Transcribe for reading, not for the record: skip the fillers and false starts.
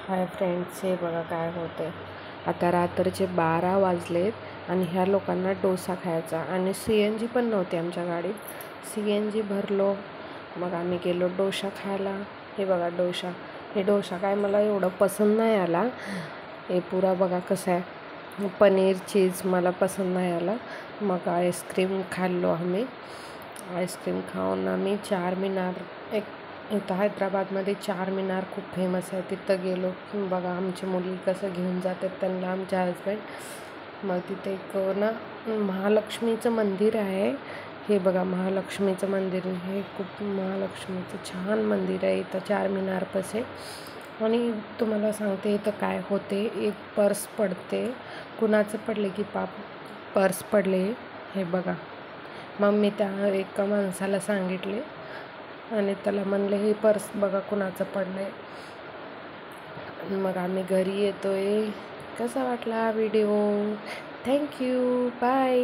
Hi friends, हे बघा काय होतं आहे. आता रात्रीचे 12 वाजलेत आणि ह्या लोकांना डोसा खायचा आणि CNG पण नव्हती आमच्या गाडीत. CNG भरलो, मग आम्ही गेलो डोसा खायला. हे बघा डोसा. हे डोसा काय मला एवढं पसंत नाही आला. हे पुरा बघा कसं आहे, पनीर चीज मला पसंत नाही आला. मग आईस्क्रीम खाल्लो आम्ही. आईस्क्रीम खाऊन आम्ही चारमिनार, इथं हैदराबादमध्ये चारमिनार खूप फेमस आहे, तिथं गेलो. बघा आमची मुली कसं घेऊन जातात त्यांना आमचे हजबंड. मग तिथे एक ना महालक्ष्मीचं मंदिर आहे. हे बघा महालक्ष्मीचं मंदिर, हे खूप महालक्ष्मीचं छान मंदिर आहे इथं चारमिनारपाशी. आणि तुम्हाला सांगते इथं काय होते, एक पर्स पडते. कुणाचं पडले की पर्स पडले, हे बघा. मग मी त्या एका माणसाला सांगितले आणि त्याला म्हणले हे पर्स बघा कुणाचं पडलं आहे. मग आम्ही घरी येतो आहे. कसा वाटला हा व्हिडिओ? Thank you, bye.